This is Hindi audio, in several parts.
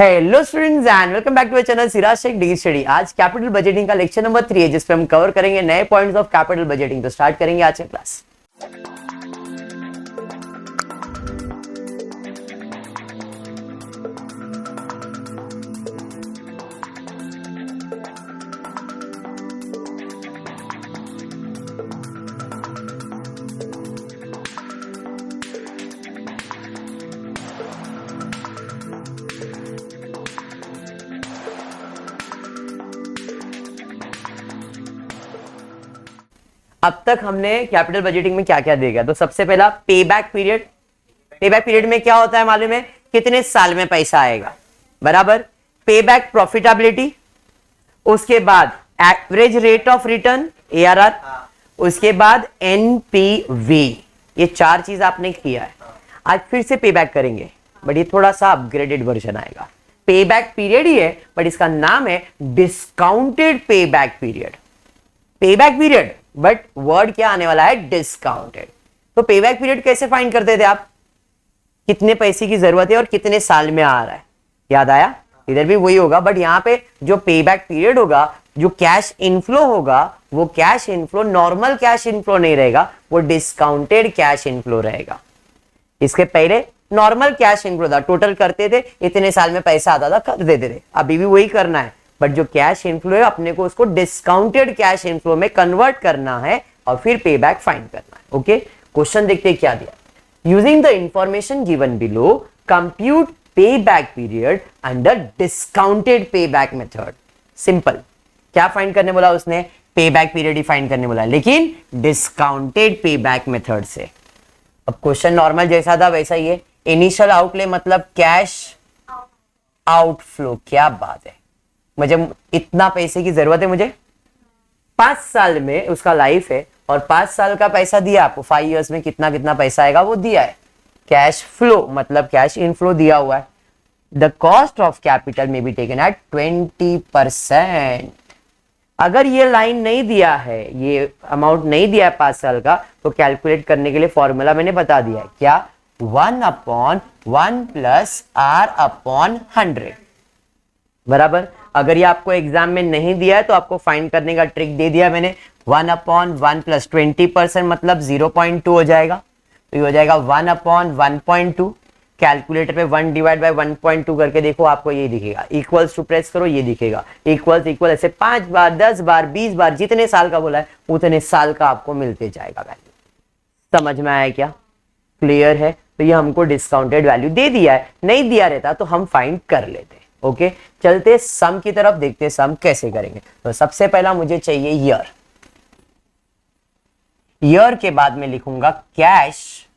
Hello students and welcome back to our channel Siraj Shaikh degree study. आज कैपिटल बजटिंग का लेक्चर नंबर 3 है जिसपे हम कवर करेंगे नए पॉइंट्स ऑफ कैपिटल बजटिंग। तो स्टार्ट करेंगे आज का क्लास। अब तक हमने कैपिटल बजटिंग में क्या क्या देखा, तो सबसे पहला पे बैक पीरियड। पे बैक पीरियड में क्या होता है मालूम है, कितने साल में पैसा आएगा, बराबर। पे बैक प्रॉफिटेबिलिटी, उसके बाद average rate of return ARR, उसके बाद NPV। ये चार चीज आपने किया है। आज फिर से पे बैक करेंगे, बट ये थोड़ा सा अपग्रेडेड वर्जन आएगा। पे बैक पीरियड ही है बट इसका नाम है डिस्काउंटेड पे बैक पीरियड। पे बैक पीरियड बट वर्ड क्या आने वाला है, डिस्काउंटेड। तो पे बैक पीरियड कैसे फाइंड करते थे आप, कितने पैसे की जरूरत है और कितने साल में आ रहा है, याद आया। इधर भी वही होगा बट यहां पे जो पे बैक पीरियड होगा, जो कैश इनफ्लो होगा, वो cash inflow normal cash inflow नहीं रहेगा, वो डिस्काउंटेड कैश इनफ्लो रहेगा। इसके पहले नॉर्मल कैश इनफ्लो था, टोटल करते थे, इतने साल में पैसा आता था, कर देते थे। अभी भी वही करना है बट जो कैश इनफ्लो है अपने को उसको डिस्काउंटेड कैश इनफ्लो में कन्वर्ट करना है और फिर पे बैक फाइंड करना है। ओके, क्वेश्चन देखते हैं क्या दिया। Using the information given below compute पे बैक पीरियड अंडर डिस्काउंटेड पे बैक मेथड। सिंपल, क्या फाइंड करने बोला उसने, पे बैक पीरियड ही फाइंड करने बोला, लेकिन डिस्काउंटेड पे बैक मेथड से। अब क्वेश्चन नॉर्मल जैसा था वैसा ही है। इनिशियल आउटले मतलब कैश आउटफ्लो। क्या बात है, मुझे इतना पैसे की जरूरत है, मुझे 5 साल में उसका लाइफ है और 5 साल का पैसा दिया आपको, 5 इयर्स में कितना कितना पैसा आएगा वो दिया है। कैश फ्लो मतलब कैश इनफ्लो दिया हुआ है। द कॉस्ट ऑफ कैपिटल में बी टेकन एट 20%। अगर ये लाइन नहीं दिया है, ये अमाउंट नहीं दिया है 5 साल का, तो कैलकुलेट करने के लिए फॉर्मूला मैंने बता दिया है, क्या, 1/1 + R/100, बराबर। अगर ये आपको एग्जाम में नहीं दिया है तो आपको फाइंड करने का ट्रिक दे दिया मैंने। 1/1 + 20% मतलब 0.2 हो जाएगा, तो ये हो जाएगा 1/1.2। कैलकुलेटर पे 1/1.2 करके देखो, आपको ये दिखेगा। इक्वल्स टू प्रेस करो, ये दिखेगा। इक्वल्स इक्वल ऐसे 5 बार 10 बार 20 बार जितने साल का बोला है उतने साल का आपको मिलते जाएगा वैल्यू। समझ में आया क्या, क्लियर है। तो ये हमको डिस्काउंटेड वैल्यू दे दिया है, नहीं दिया रहता तो हम फाइंड कर लेते। ओके, चलते सम की तरफ, देखते सम कैसे करेंगे। तो सबसे पहला मुझे चाहिए ईयर। ईयर के बाद में लिखूंगा कैश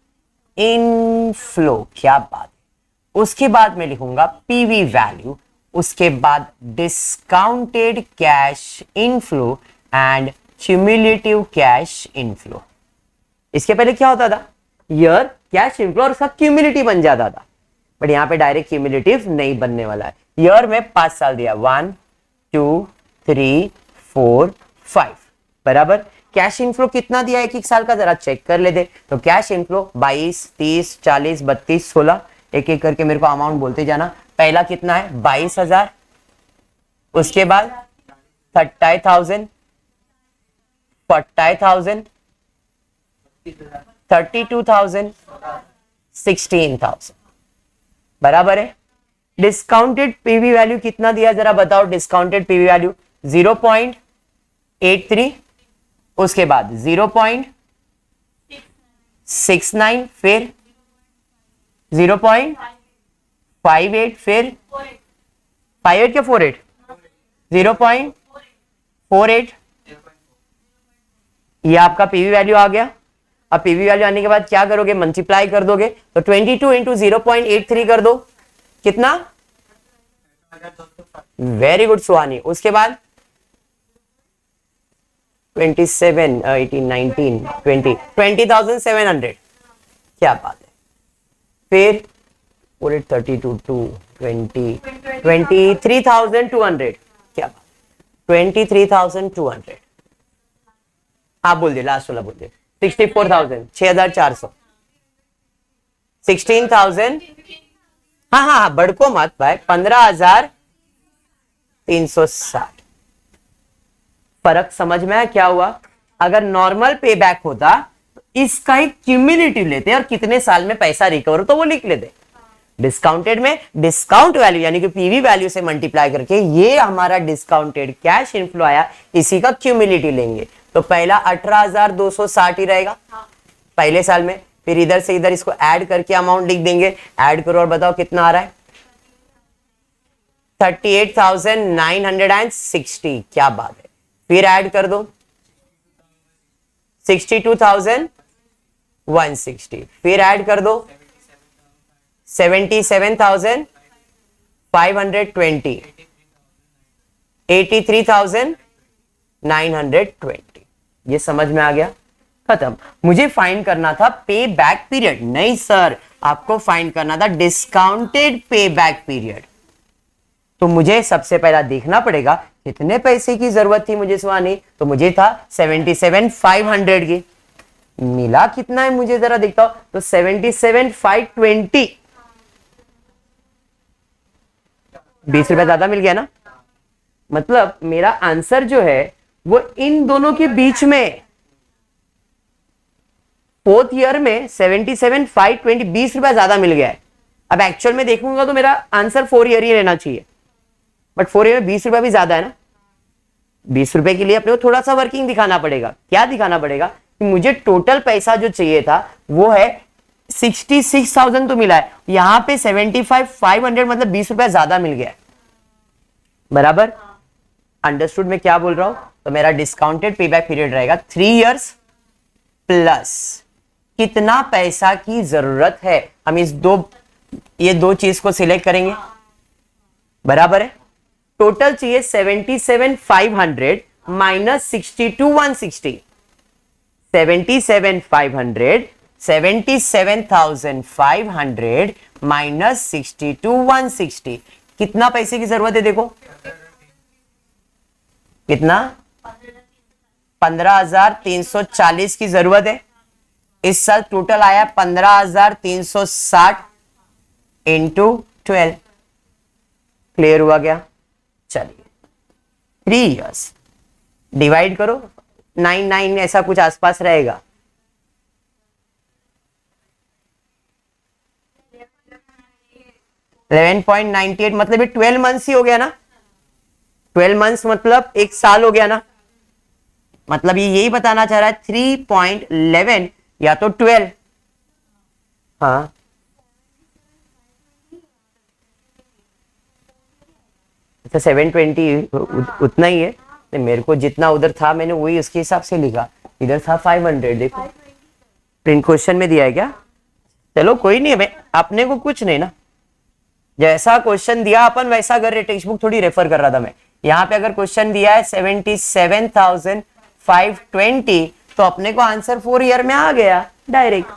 इनफ्लो। क्या बात है। उसके बाद में लिखूंगा पीवी वैल्यू, उसके बाद discounted cash inflow and cumulative cash inflow. इसके पहले क्या होता था, ईयर कैश इनफ्लो और सब क्यूमुलेटिव बन जाता था, बट यहां पे डायरेक्ट क्यूमुलेटिव नहीं बनने वाला है। ईयर में 5 साल दिया, 1 2 3 4 5, बराबर। कैश इनफ्लो कितना दिया एक एक साल का, जरा चेक कर लेते। तो कैश इनफ्लो 22 30 40 32 16, एक एक करके मेरे को अमाउंट बोलते जाना। पहला कितना है, 22,000, उसके बाद 30,000 40,000 32,000 16,000, बराबर है। डिस्काउंटेड पीवी वैल्यू कितना दिया जरा बताओ। डिस्काउंटेड पीवी वैल्यू 0.83, उसके बाद 0.69, फिर 0.58, फिर 58 क्या 48, 0.48, ये आपका पीवी वैल्यू आ गया। अब पीवी वैल्यू आने के बाद क्या करोगे, मल्टीप्लाई कर दोगे, तो 22 इंटू 0.83 कर दो, कितना, वेरी गुड सुहानी। उसके बाद 27 18 19 20 20,700, क्या बात है। फिर 32 2 20 23,200, क्या बात, 23,200। आप बोल दे, लास्ट वाला बोल दे। 64,000 6,400, 16,000, हाँ हाँ हाँ, बड़को मत भाई, 15,360। फर्क समझ में आया क्या हुआ? अगर नॉर्मल पे बैक होता तो इसका एक क्यूमुलेटिव लेते और कितने साल में पैसा रिकवर हो तो वो लिख लेते। डिस्काउंटेड में डिस्काउंट वैल्यू यानी कि पीवी वैल्यू से मल्टीप्लाई करके ये हमारा डिस्काउंटेड कैश इनफ्लो आया, इसी का क्यूमुलेटिव लेंगे। तो पहला 18,260 ही रहेगा पहले साल में, फिर इधर से इधर इसको ऐड करके अमाउंट लिख देंगे। ऐड करो और बताओ कितना आ रहा है? 38,960। क्या बात है। फिर ऐड कर दो 62,160। फिर ऐड कर दो 77,520। 83,920। ये समझ में आ गया? खत्म। मुझे फाइंड करना था पे बैक पीरियड, नहीं सर, आपको फाइंड करना था डिस्काउंटेड पे बैक पीरियड। तो मुझे सबसे पहला देखना पड़ेगा कितने पैसे की जरूरत थी मुझे सुहानी, तो मुझे था 77,500 की। मिला कितना है मुझे जरा देखता हूं, तो 77,520। 20 रुपए ज्यादा मिल गया ना। मतलब मेरा आंसर जो है वो इन दोनों के बीच में, फोर्थ ईयर में 77,520 20 रुपए ज्यादा मिल गया है। अब एक्चुअल में देखूंगा तो मेरा आंसर 4 ईयर ही रहना चाहिए, बट 4 ईयर में 20 रुपए भी ज्यादा है ना। 20 रुपए के लिए अपने को थोड़ा सा वर्किंग दिखाना पड़ेगा। क्या दिखाना पड़ेगा? कि मुझे टोटल पैसा जो चाहिए था वो है 66,000 तो मिला है, यहां पे 75,500 मतलब 20 रुपए ज्यादा मिल गया है। बराबर? अंडरस्टूड मैं क्या बोल रहा हूं? तो मेरा डिस्काउंटेड पेबैक पीरियड रहेगा 3 इयर्स प्लस कितना पैसा की जरूरत है। हम ये दो चीज को सिलेक्ट करेंगे। बराबर है? टोटल चाहिए 77,500 माइनस 62,160। 77,500 माइनस 62,160 कितना पैसे की जरूरत है? देखो कितना, 15,340 की जरूरत है। इस साल टोटल आया 15,360 इंटू 12। क्लियर हुआ क्या? चलिए 3 इयर्स डिवाइड करो, 99 ऐसा कुछ आसपास रहेगा। 11.98 मतलब ये 12 मंथ्स ही हो गया ना। 12 मंथ्स मतलब 1 साल हो गया ना। मतलब ये यही बताना चाह रहा है 3.11 या तो 12। हाँ तो 720 उतना ही है। मेरे को जितना उधर था मैंने वही उसके हिसाब से लिखा। इधर था 500। देखो प्रिंट क्वेश्चन में दिया है क्या? चलो कोई नहीं, मैं अपने को कुछ नहीं ना, जैसा क्वेश्चन दिया अपन वैसा कर रहे। टेक्स्ट बुक थोड़ी रेफर कर रहा था मैं। यहाँ पे अगर क्वेश्चन दिया है 77,520 तो अपने को आंसर 4 ईयर में आ गया डायरेक्ट।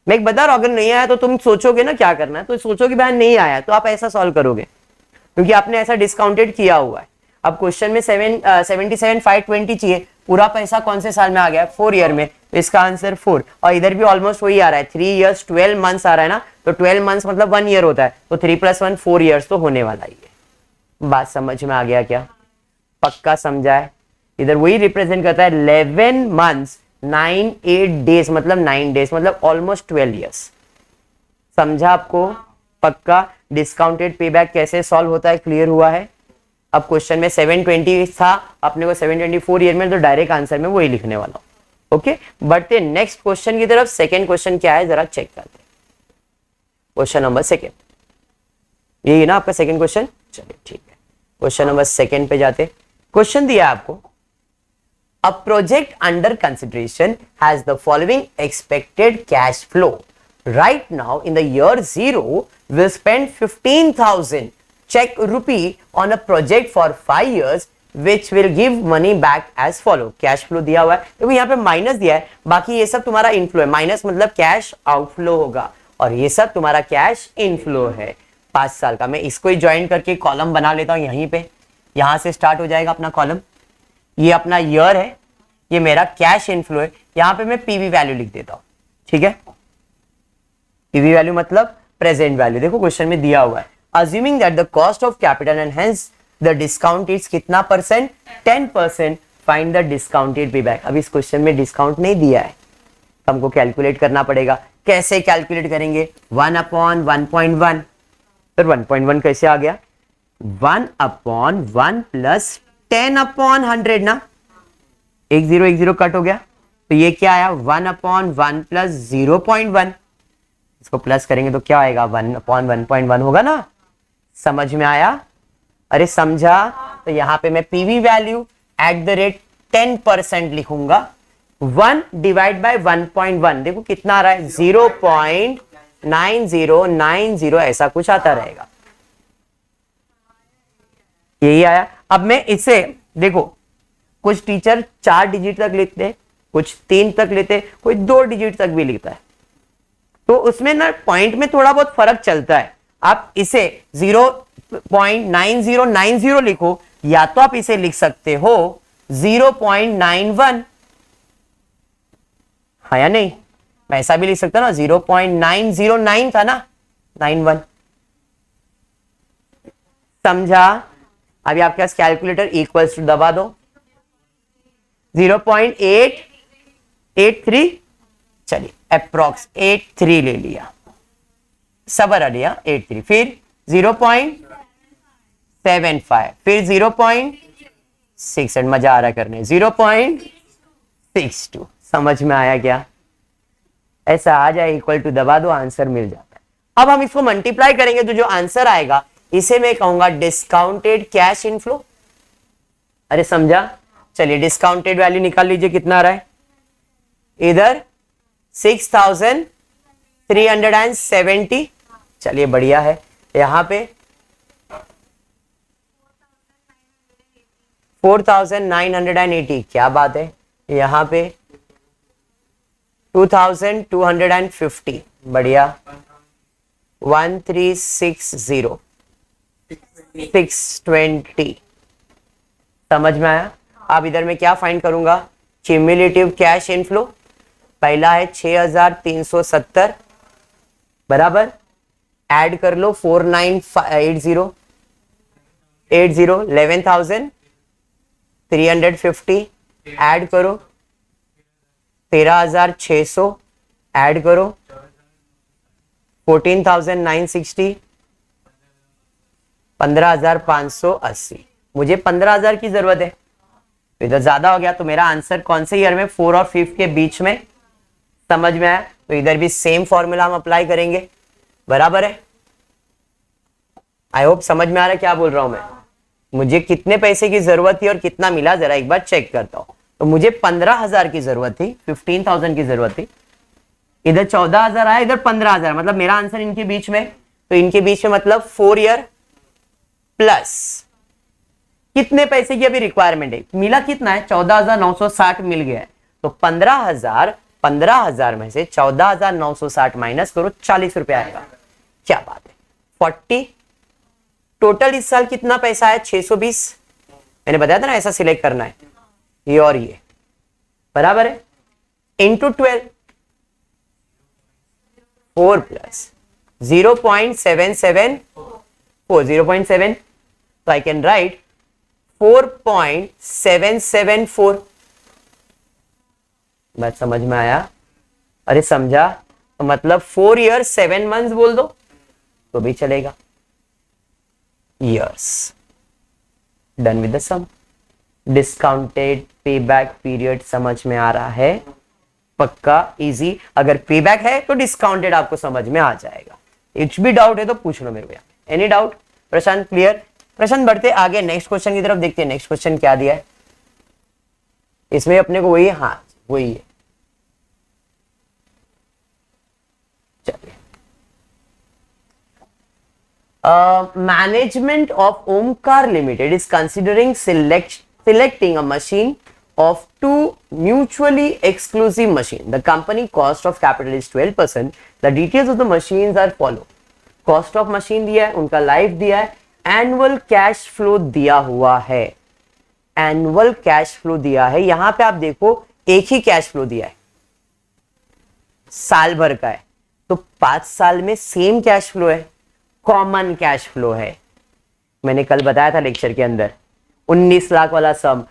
मैं एक बता रहा हूं, अगर नहीं आया तो तुम सोचोगे ना क्या करना है, तो सोचोगे भाई नहीं आया, तो आप ऐसा सॉल्व करोगे क्योंकि आपने ऐसा डिस्काउंटेड किया हुआ है। अब क्वेश्चन में 77,520 चाहिए, पूरा पैसा कौन से साल में आ गया? 4 ईयर में, तो इसका आंसर 4। और इधर भी ऑलमोस्ट वही आ रहा है, 3 इयर्स 12 मंथ्स आ रहा है ना। तो 12 मंथ्स मतलब 1 ईयर होता है, तो 3 + 1 4 इयर्स तो होने वाला ही है। बात समझ में आ गया क्या? पक्का समझा है? इधर वही रिप्रेजेंट करता है 11 मंथ्स 98 डेज मतलब 9 डेज मतलब ऑलमोस्ट 12 इयर्स। समझा आपको? पक्का? डिस्काउंटेड पेबैक कैसे सॉल्व होता है क्लियर हुआ है? अब क्वेश्चन में 720 था, अपने को 724 ईयर में, तो डायरेक्ट आंसर में वही लिखने वाला हूं। ओके, बढ़ते नेक्स्ट क्वेश्चन की तरफ। सेकंड क्वेश्चन क्या है जरा चेक करते हैं। क्वेश्चन नंबर 2 यही है ना आपका सेकंड क्वेश्चन? चलिए ठीक है, क्वेश्चन नंबर 2 पे जाते। क्वेश्चन दिया आपको, a project under consideration has the following expected cash flow. Right now in the year 0 we'll spend 15,000 Czech rupee on a project for 5 years which will give money back as follow। Cash flow दिया हुआ है, देखो यहाँ पे माइनस दिया है, बाकी ये सब तुम्हारा इनफ्लो है। माइनस मतलब कैश आउटफ्लो होगा और ये सब तुम्हारा कैश इनफ्लो है 5 साल का। मैं इसको ही ज्वाइन करके कॉलम बना लेता हूँ यहीं पे। यहां से स्टार्ट हो जाएगा अपना कॉलम। ये अपना ईयर है, ये मेरा कैश इनफ्लो है। यहां पे मैं पीवी वैल्यू लिख देता हूं, ठीक है? पीवी वैल्यू मतलब प्रेजेंट वैल्यू, देखो क्वेश्चन में दिया हुआ है assuming that the cost of capital and hence the discount is कितना percent, 10%, find the discounted payback. अब इस क्वेश्चन में डिस्काउंट नहीं दिया है, हमको कैलकुलेट करना पड़ेगा। कैसे कैलकुलेट करेंगे, 1/1.1, फिर 1.1 कैसे आ गया, 1/1 प्लस 10/100 ना, 1 0 कट हो गया, तो ये क्या आया 1/1 प्लस 0.1, इसको प्लस करेंगे तो क्या आएगा 1/1.1 होगा ना। समझ में आया, अरे समझा। तो यहां पे मैं पीवी वैल्यू @10% लिखूंगा, 1 डिवाइड बाय 1.1, देखो कितना आ रहा है 0.9090, ऐसा कुछ आता रहेगा, यही आया। अब मैं इसे देखो, कुछ टीचर 4 डिजिट तक लिखते हैं, कुछ 3 तक लेते हैं, कोई 2 डिजिट तक भी लिखता है, तो उसमें ना पॉइंट में थोड़ा बहुत फर्क चलता है। आप इसे 0.9090 लिखो, या तो आप इसे लिख सकते हो 0.91, हाँ या नहीं, मैं ऐसा भी लिख सकता ना, 0.909 था ना, 91। समझा। अभी आपके पास कैलकुलेटर इक्वल्स टू दबा दो, 0.883, चलिए अप्रोक्स 83 ले लिया, सबर आ लिया 83, फिर 0.75, फिर 0.68, मजा आ रहा करने, 0.62। समझ में आया क्या, ऐसा आ जाए इक्वल टू दबा दो, आंसर मिल जाता है। अब हम इसको मल्टीप्लाई करेंगे तो जो आंसर आएगा इसे मैं कहूंगा डिस्काउंटेड कैश इनफ्लो। अरे समझा, चलिए डिस्काउंटेड वैल्यू निकाल लीजिए, कितना आ रहा है, इधर 6370, चलिए बढ़िया है, यहां पे 4980, क्या बात है, यहां पे 2250, बढ़िया, 1360, 620। समझ में आया। अब इधर मैं क्या फाइंड करूंगा, क्यूमुलेटिव कैश इनफ्लो, पहला है 6370 बराबर, ऐड कर लो 4980, 11,350, ऐड करो 13,600, ऐड करो 14,960, 15,580। मुझे 15,000 की जरूरत है, तो इधर ज्यादा हो गया, तो मेरा आंसर कौन से ईयर में, 4 और 5 के बीच में। समझ में आया। तो इधर भी सेम फॉर्मूला हम अप्लाई करेंगे, बराबर है। आई होप समझ में आ रहा है क्या बोल रहा हूं मैं। मुझे कितने पैसे की जरूरत थी और कितना मिला, जरा एक बार चेक करता हूं। तो मुझे 15,000 की जरूरत थी, 15,000 की जरूरत थी, इधर 14,000 आया, इधर 15,000, मतलब मेरा आंसर इनके बीच में। तो इनके बीच में मतलब 4 ईयर प्लस कितने पैसे की अभी रिक्वायरमेंट है, मिला कितना है, 14,960 मिल गया है। तो 15,000 में से 14,960 माइनस करो, 40 रुपए आएगा। क्या बात है, 40। टोटल इस साल कितना पैसा है, 620। मैंने बताया था ना ऐसा सिलेक्ट करना है, ये और ये बराबर है, इंटू 12, 4 प्लस 0.774, 0.7, तो आई कैन राइट 4.774। बात समझ में आया। अरे समझा, तो मतलब 4 ईयर 7 मंथ्स बोल दो तो भी चलेगा। years, done with the sum। Discounted payback period समझ में आ रहा है, पक्का इजी। अगर पेबैक है तो डिस्काउंटेड आपको समझ में आ जाएगा। कुछ भी डाउट है तो पूछ लो मेरे को। एनी डाउट, प्रशांत क्लियर। प्रशांत बढ़ते आगे नेक्स्ट क्वेश्चन की तरफ देखते हैं। नेक्स्ट क्वेश्चन क्या दिया है इसमें अपने को, वही, हाँ वही है। चलिए, management of Omkar Limited is considering selecting a machine of 2 mutually exclusive machine. The company cost of capital is 12%. The details of the machines are follow. Cost of machine दिया है, उनका लाइफ दिया है, एनुअल कैश फ्लो दिया हुआ है। एनुअल कैश फ्लो दिया है, यहां पे आप देखो एक ही कैश फ्लो दिया है, साल भर का है। तो 5 साल में सेम कैश फ्लो है, कॉमन कैश फ्लो है। मैंने कल बताया था लेक्चर के अंदर 19 लाख वाला सम,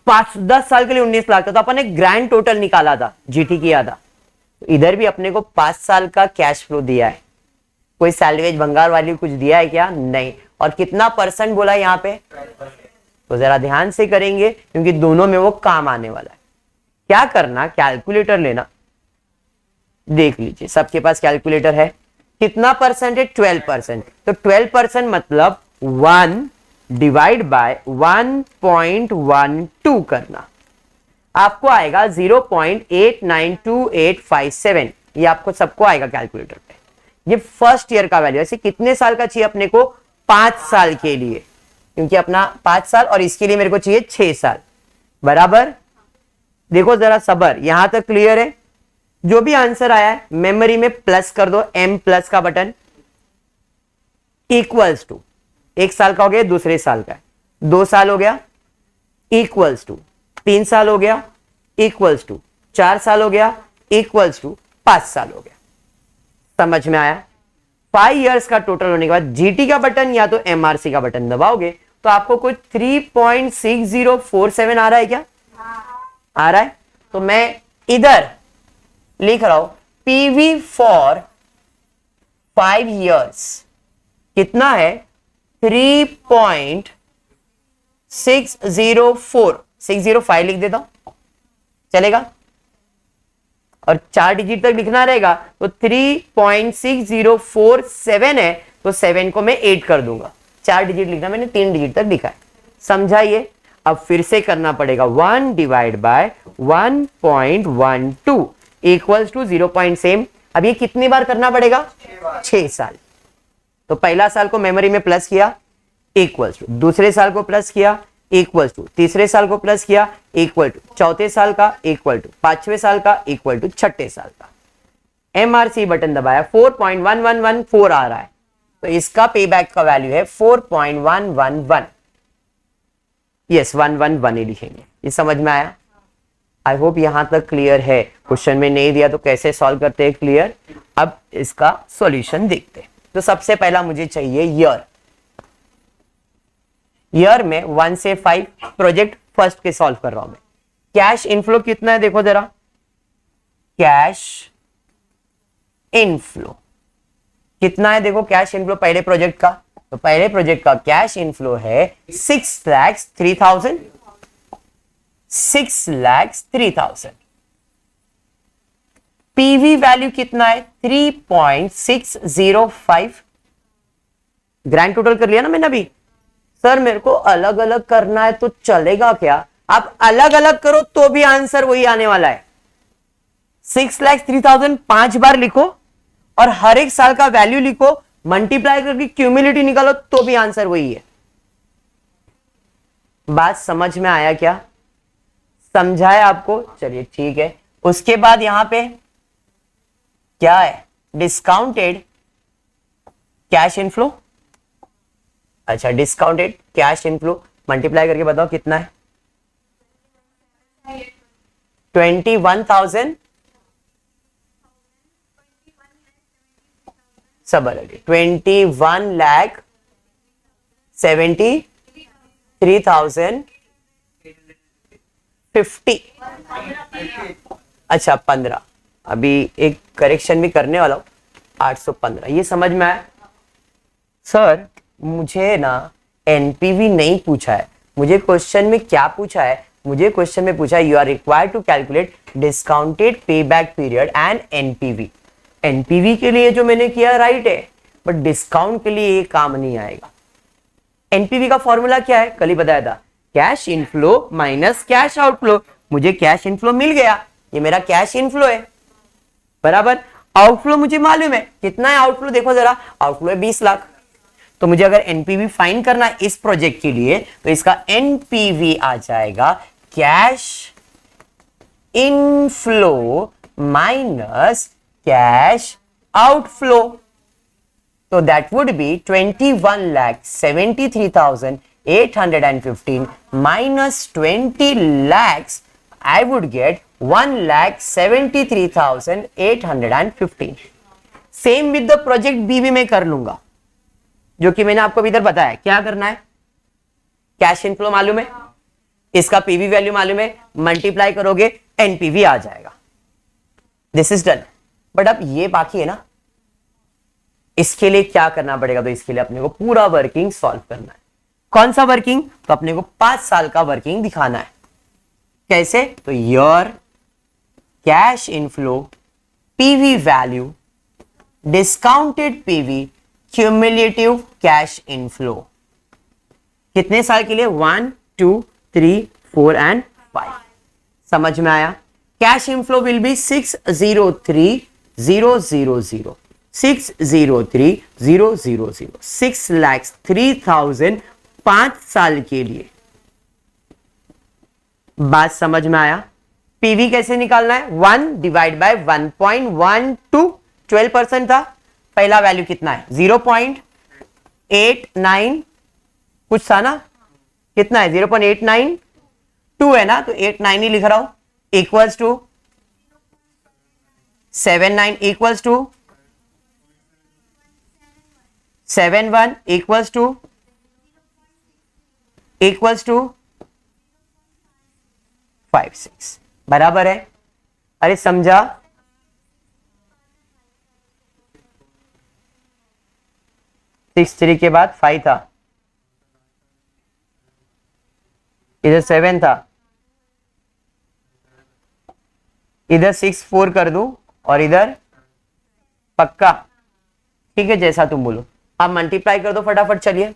10 साल के लिए 19 लाख था, तो अपन ने ग्रैंड टोटल निकाला था, जीटी किया था। तो इधर भी अपने को 5 साल का कैश फ्लो दिया है। कोई सैलवेज भंगार वाली कुछ दिया है क्या? नहीं। और कितना परसेंट बोला यहाँ पे? तो जरा ध्यान से करेंगे क्योंकि दोनों में वो काम आने वाला है। क्या करना, कैलकुलेटर लेना, देख लीजिए सबके पास कैलकुलेटर है। कितना परसेंट है? 12%। तो 12% मतलब 1 डिवाइड बाय 1.12 करना, आपको आएगा 0.892857। ये आपको सबको आएगा कैलकुलेटर पे। ये फर्स्ट ईयर का वैल्यू। ऐसे कितने साल का चाहिए अपने को? 5 साल के लिए, क्योंकि अपना 5 साल और इसके लिए मेरे को चाहिए 6 साल। बराबर? देखो जरा सबर, यहां तक क्लियर है? जो भी आंसर आया है मेमोरी में प्लस कर दो, M प्लस का बटन, इक्वल्स टू 1 साल का हो गया, दूसरे साल का है, 2 साल हो गया, इक्वल्स टू 3 साल हो गया, इक्वल्स टू 4 साल हो गया, इक्वल्स टू 5 साल हो गया। समझ में आया? 5 इयर्स का टोटल होने के बाद जीटी का बटन या तो एमआरसी का बटन दबाओगे तो आपको कुछ 3.6047 आ रहा है क्या? आ रहा है। तो मैं इधर लिख रहा हूं पीवी फॉर 5 इयर्स कितना है? 3.605 लिख देता हूं, चलेगा? और 4 डिजिट तक लिखना रहेगा तो 3.6047 है, तो 7 को मैं 8 कर दूंगा। 4 डिजिट लिखना, मैंने 3 डिजिट तक लिखा है। समझाइए? अब फिर से करना पड़ेगा 1 divide by 1.12 equals to 0. Same. अब ये कितनी बार करना पड़ेगा? 6 साल। तो पहला साल को मेमोरी में प्लस किया, इक्वल्स टू दूसरे साल को प्लस किया, इक्वल टू तीसरे साल को प्लस किया, इक्वल टू चौथे साल का, इक्वल टू 5वें साल का, इक्वल टू 6ठे साल का। एमआरसी बटन दबाया, 4.1114 आ रहा है, तो इसका पेबैक का वैल्यू है 4.111। यस, 111 ही लिखेंगे। ये समझ में आया? आई होप यहां तक क्लियर है। क्वेश्चन में नहीं दिया तो कैसे सॉल्व करते हैं, क्लियर? अब इसका सॉल्यूशन देखते हैं। तो सबसे पहला मुझे चाहिए ईयर। ईयर में 1 से 5 प्रोजेक्ट फर्स्ट के सॉल्व कर रहा हूं मैं। कैश इनफ्लो कितना है देखो जरा, कैश इनफ्लो कितना है देखो, कैश इनफ्लो पहले प्रोजेक्ट का, तो पहले प्रोजेक्ट का कैश इनफ्लो है 6,03,000। 6,03,000। पीवी वैल्यू कितना है? 3.605। ग्रैंड टोटल कर लिया ना मैंने अभी। सर मेरे को अलग अलग करना है तो चलेगा क्या? आप अलग अलग करो तो भी आंसर वही आने वाला है। 6,03,000 5 बार लिखो और हर एक साल का वैल्यू लिखो, मल्टीप्लाई करके क्यूमुलेटिव निकालो तो भी आंसर वही है। बात समझ में आया क्या? समझाए आपको? चलिए ठीक है। उसके बाद यहां पे क्या है? Discounted cash inflow. अच्छा, डिस्काउंटेड कैश इनफ्लो मल्टीप्लाई करके बताओ कितना है? 21,000 सब अलग है। 21,73,050। अच्छा 15, अभी एक करेक्शन भी करने वाला हूं, 815। ये समझ में आया? सर मुझे ना एनपीवी नहीं पूछा है, मुझे क्वेश्चन में क्या पूछा है? मुझे क्वेश्चन में पूछा है you are required to calculate discounted पे back period and NPV. NPV के लिए जो मैंने किया राइट है, बट डिस्काउंट के लिए ये काम नहीं आएगा। एनपीवी का फॉर्मूला क्या है? कल ही बताया था, cash inflow minus cash outflow. मुझे कैश इनफ्लो मिल गया, ये मेरा कैश इनफ्लो है, बराबर। आउटफ्लो मुझे मालूम है कितना है आउटफ्लो, देखो जरा, आउटफ्लो है 20 लाख। तो मुझे अगर एनपीवी फाइंड करना है इस प्रोजेक्ट के लिए, तो इसका एनपीवी आ जाएगा cash inflow minus cash outflow. तो that would be 21,73,815 minus 20 lakhs, I would get 1,73,815। Same with the project B भी मैं कर लूंगा, जो कि मैंने आपको इधर बताया। क्या करना है, कैश इनफ्लो मालूम है, इसका पीवी वैल्यू मालूम है, मल्टीप्लाई करोगे एनपीवी आ जाएगा। This is done. बट अब ये बाकी है ना, इसके लिए क्या करना पड़ेगा, तो इसके लिए अपने को पूरा वर्किंग सॉल्व करना है। कौन सा वर्किंग, तो अपने को 5 साल का वर्किंग दिखाना है। कैसे, तो your cash inflow PV value discounted PV cumulative cash inflow कितने साल के लिए, 1 2 3 4 एंड 5। समझ में आया। कैश इनफ्लो विल बी 603,000 603,000 6,03,000 5 साल के लिए। बात समझ में आया। पीवी कैसे निकालना है, 1 डिवाइड बाय 1.12 12% था, पहला वैल्यू कितना है 0.89 कुछ था ना, कितना है 0.892 है ना, तो 89 ही लिख रहा हूं, equals to 79 equals to 71 equals to 56 बराबर है। अरे समझा, सिक्स 3 के बाद 5 था, इधर 7 था, इधर 6 4 कर दूं और इधर पक्का, ठीक है जैसा तुम बोलो। आप मल्टीप्लाई कर दो फटाफट, चलिए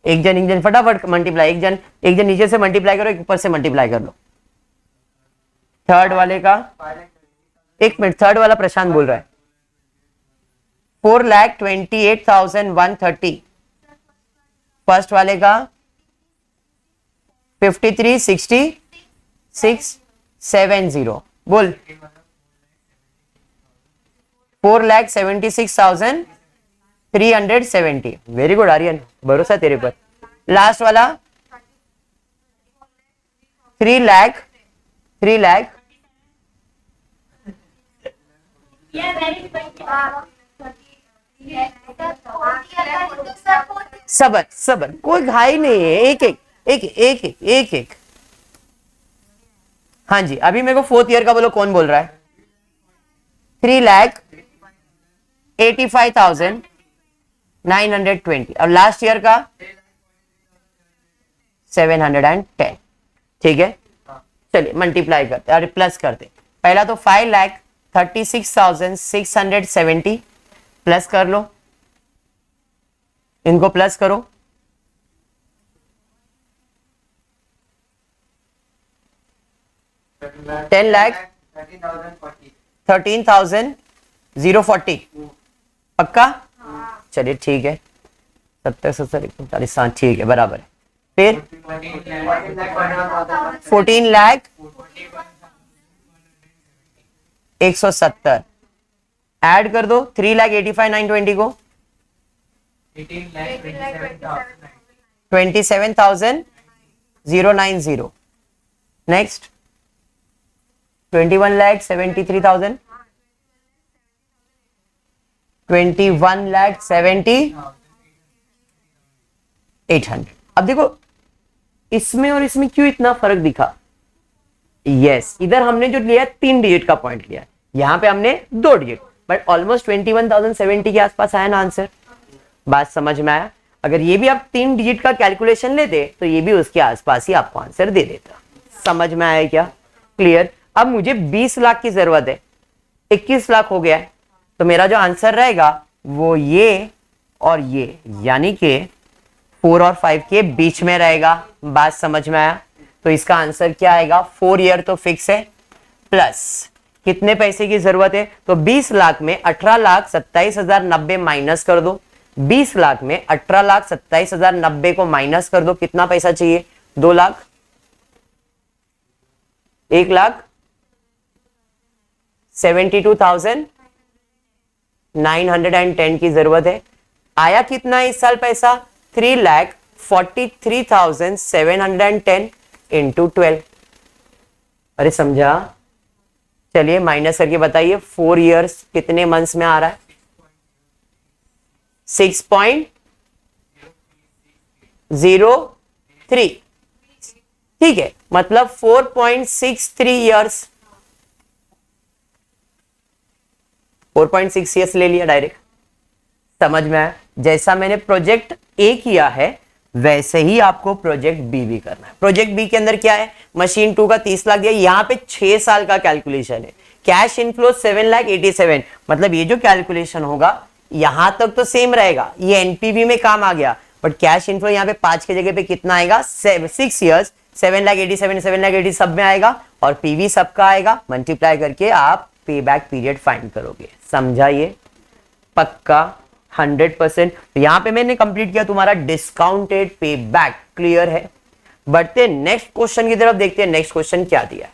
एक जन फटाफट मल्टीप्लाई, एक जन नीचे से मल्टीप्लाई करो, एक ऊपर से मल्टीप्लाई कर लो। थर्ड वाले का, एक मिनट, थर्ड वाला प्रशांत बोल रहा है 4,28,130। फर्स्ट वाले का 53,66,70 बोल, 4,76,370। वेरी गुड आर्यन, भरोसा तेरे पर। लास्ट वाला 3 लाख सबर कोई घाई नहीं है, एक। हाँ जी, अभी मेरे को 4th ईयर का बोलो, कौन बोल रहा है, 3,85,920। और लास्ट ईयर का 710। ठीक है, चलिए मल्टीप्लाई करते और प्लस करते। पहला तो 5,36,670 प्लस कर लो, इनको प्लस करो, $10,13,040 पक्का। चलिए ठीक है, 70 70 41 60, ठीक है बराबर है। फिर 14,01,70 ऐड कर दो 3,85,920 को, 27,090। नेक्स्ट 21,73,000, 21,70,800। अब देखो इसमें और इसमें क्यों इतना फर्क दिखा। यस, इधर हमने जो लिया 3 डिजिट का पॉइंट लिया, यहां पे हमने 2 डिजिट, बट ऑलमोस्ट 21,070 के आसपास आया ना आंसर। बात समझ में आया। अगर ये भी आप 3 डिजिट का कैलकुलेशन लेते तो ये भी उसके आसपास ही आपको आंसर दे देता। समझ में आया क्या, क्लियर। अब मुझे 20 लाख की जरूरत है, 21 लाख हो गया है, तो मेरा जो आंसर रहेगा वो ये और ये, यानी कि 4 और 5 के बीच में रहेगा। बात समझ में आया। तो इसका आंसर क्या आएगा, 4 ईयर तो फिक्स है, प्लस कितने पैसे की जरूरत है, तो 20 लाख में 18,27,090 माइनस कर दो। 20 लाख में 18,27,090 को माइनस कर दो, कितना पैसा चाहिए, 2 लाख, 1,72,910 की जरूरत है। आया कितना है इस साल पैसा, 3,43,710 इंटू 12। अरे समझा, चलिए माइनस करके बताइए 4 इयर्स कितने मंथ्स में आ रहा है, 6.03, ठीक है, मतलब 4.63 ईयर्स, 4.6 ईयर्स ले लिया डायरेक्ट। समझ में आया? जैसा मैंने प्रोजेक्ट ए किया है वैसे ही आपको प्रोजेक्ट बी भी करना है। प्रोजेक्ट बी के अंदर क्या है, मशीन 2 का 30 लाख दिया, यहां पे 6 साल का कैलकुलेशन है। कैश इनफ्लो 7,87,000, मतलब ये जो कैलकुलेशन होगा यहां तक तो सेम रहेगा, ये एनपीवी में काम आ गया, बट कैश इनफ्लो यहाँ पे 5 की जगह पे कितना आएगा, 6 ईयर्स, 7,87,000 7,80,000 सब में आएगा, और पीवी सबका आएगा, मल्टीप्लाई करके आप पे बैक पीरियड फाइंड करोगे। समझा ये? पक्का 100%। तो यहां पे मैंने कंप्लीट किया तुम्हारा डिस्काउंटेड पे बैक, क्लियर है? बढ़ते नेक्स्ट क्वेश्चन की तरफ, देखते हैं नेक्स्ट क्वेश्चन क्या दिया।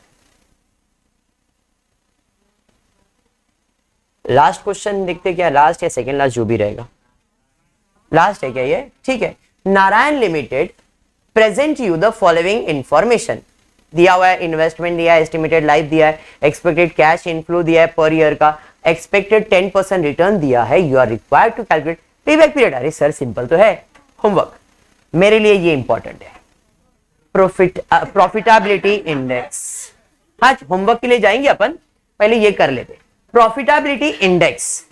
लास्ट क्वेश्चन देखते, क्या लास्ट या सेकेंड लास्ट जो भी रहेगा, लास्ट है क्या ये? ठीक है। Narayan limited present you the following information, दिया हुआ है इन्वेस्टमेंट दिया है, एस्टिमेटेड लाइफ दिया है, एक्सपेक्टेड कैश इनफ्लो दिया है पर ईयर का, एक्सपेक्टेड 10% रिटर्न दिया है, you are required to calculate payback period. अरे सर सिंपल तो है, होमवर्क मेरे लिए ये इंपॉर्टेंट है, प्रॉफिटेबिलिटी इंडेक्स। हाँ होमवर्क के लिए जाएंगे अपन, पहले ये कर लेते। प्रॉफिटेबिलिटी इंडेक्स,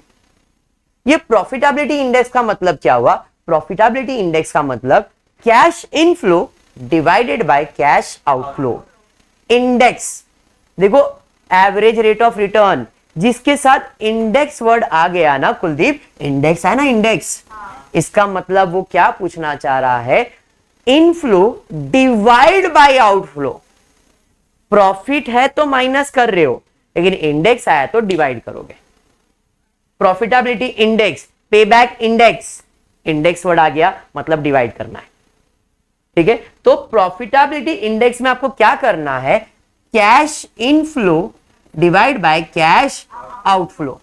ये प्रॉफिटेबिलिटी इंडेक्स का मतलब क्या हुआ? प्रॉफिटेबिलिटी इंडेक्स का मतलब cash inflow divided by cash outflow. Index देखो, एवरेज रेट ऑफ रिटर्न, जिसके साथ इंडेक्स वर्ड आ गया ना कुलदीप, इंडेक्स है ना, इंडेक्स, इसका मतलब वो क्या पूछना चाह रहा है, inflow divide by outflow. Profit है तो माइनस कर रहे हो, लेकिन इंडेक्स आया तो डिवाइड करोगे। Profitability index, payback index, index word आ गया मतलब डिवाइड करना है, ठीक है। तो प्रॉफिटेबिलिटी इंडेक्स में आपको क्या करना है, cash inflow divide by cash outflow.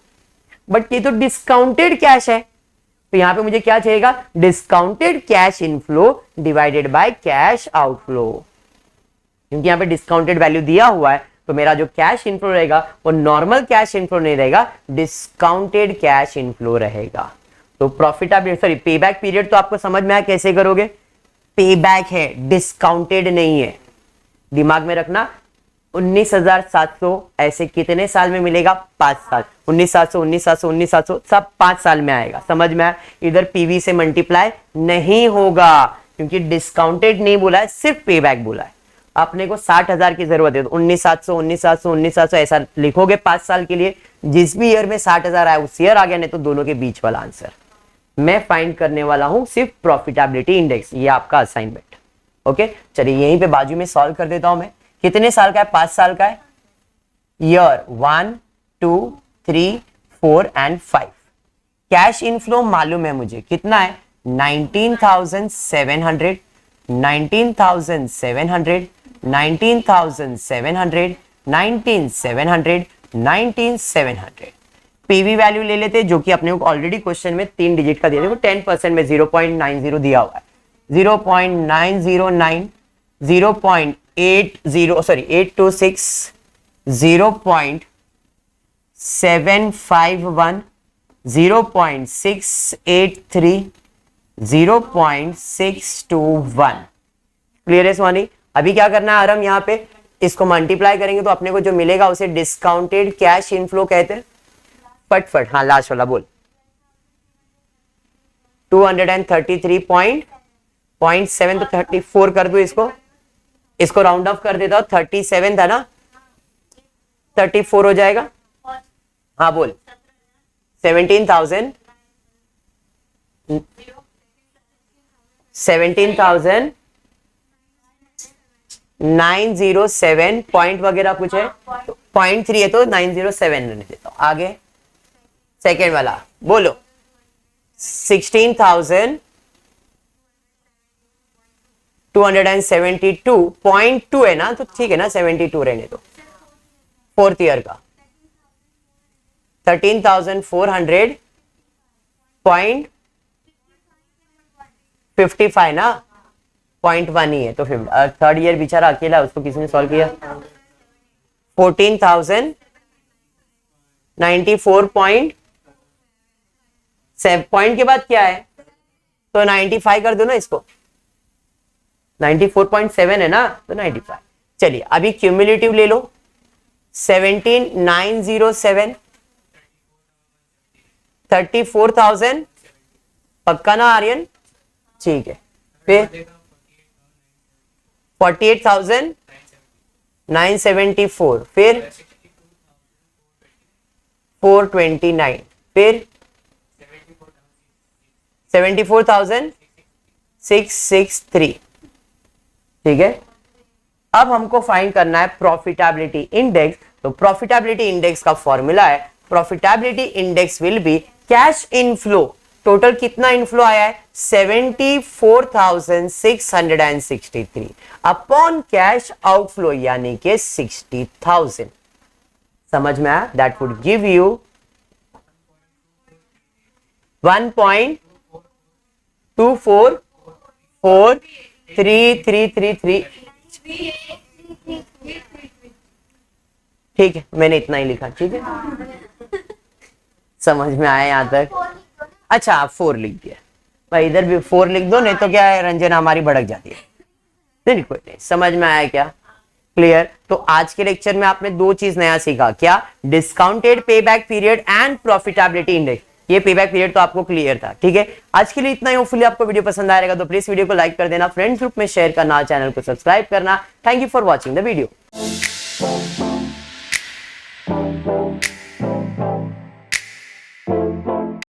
But ये तो डिस्काउंटेड कैश है, तो यहां पे मुझे क्या चाहिएगा, discounted cash inflow divided by cash outflow. क्योंकि यहां पे डिस्काउंटेड वैल्यू दिया हुआ है, तो मेरा जो कैश इनफ्लो रहेगा वो नॉर्मल कैश इनफ्लो नहीं रहेगा, डिस्काउंटेड कैश इनफ्लो रहेगा। तो प्रॉफिटेबिलिटी सॉरी पेबैक पीरियड तो आपको समझ में आया कैसे करोगे, पेबैक है, डिस्काउंटेड नहीं है, दिमाग में रखना। 19,700 ऐसे कितने साल में मिलेगा, 5 साल, 19,700 19,700 19,700 सब 5 साल में आएगा। समझ में आया? इधर पीवी से मल्टीप्लाई नहीं होगा, क्योंकि डिस्काउंटेड नहीं बोला है, सिर्फ पेबैक बोला है। अपने को 60,000 की जरूरत है, तो 19,700 19,700 19,700 ऐसा लिखोगे 5 साल के लिए, जिस भी ईयर में 60,000 आया उस ईयर आ गया, नहीं तो दोनों के बीच वाला आंसर। मैं फाइंड करने वाला हूं सिर्फ प्रॉफिटेबिलिटी इंडेक्स, ये आपका असाइनमेंट। ओके चलिए यहीं पे बाजू में सॉल्व कर देता हूं मैं। कितने साल का है, 5 साल का है। Year 1 2 3 4 and 5। कैश इनफ्लो मालूम है मुझे कितना है, 19,700 19,700 19,700 19,700 19,700। पीवी वैल्यू ले लेते जो कि अपने को ऑलरेडी क्वेश्चन में 3 डिजिट का दिया, देखो 10% में 0.90 दिया हुआ है, 0.909 0.80 सॉरी 826 0.751 0.683 0.621। क्लियर है स्वानी? अभी क्या करना है आरम, यहाँ पे इसको मल्टीप्लाई करेंगे तो अपने को जो मिलेगा उसे डिस्काउंटेड कैश इनफ्लो कहते हैं। फटफट, हाँ लास्ट वाला बोल। 233.7 तो 34 कर दो, इसको राउंड ऑफ कर देता हूं, 37 था ना, 34 हो जाएगा। हाँ बोल। 17,000 17,907 पॉइंट वगैरह कुछ है, पॉइंट 3 है तो 907 रहने देता हूं। आगे सेकेंड वाला बोलो। 16,272.2 है ना, तो ठीक है ना, 72 रहने दो। फोर्थ ईयर का 13,400.55 ना, 0.1 ही है तो थर्ड ईयर बेचारा अकेला, उसको किसी ने सॉल्व किया। 14,094.6 पॉइंट के बाद क्या है, तो 95 कर दो ना इसको, 94.7 है ना, तो 95। चलिए अभी क्यूमुलेटिव ले लो, 17907, 34,000, पक्का ना आर्यन, ठीक है। फिर 48,974, फिर 429, फिर 74,663, ठीक है। अब हमको फाइंड करना है प्रॉफिटेबिलिटी इंडेक्स। तो प्रॉफिटेबिलिटी इंडेक्स का फॉर्मूला है, profitability index will be cash inflow. Total कितना इनफ्लो आया है, 74,663 अपॉन कैश आउटफ्लो यानी के 60,000। समझ में आया? That would give you 1.244333। ठीक है, मैंने इतना ही लिखा, ठीक है, समझ में आया यहां तक? अच्छा आप 4 लिख दिया भाई, इधर भी 4 लिख दो, नहीं तो क्या है रंजना हमारी भड़क जाती है। नहीं कोई नहीं, समझ में आया क्या? क्लियर? तो आज के लेक्चर में आपने 2 चीज नया सीखा, क्या? Discounted pay back period and profitability index. ये पे बैक पीरियड तो आपको क्लियर था, ठीक है। आज के लिए इतना ही। होपफुली आपको वीडियो पसंद आएगा तो प्लीज वीडियो को लाइक कर देना, फ्रेंड्स ग्रुप में शेयर करना, चैनल को सब्सक्राइब करना। Thank you for watching the video.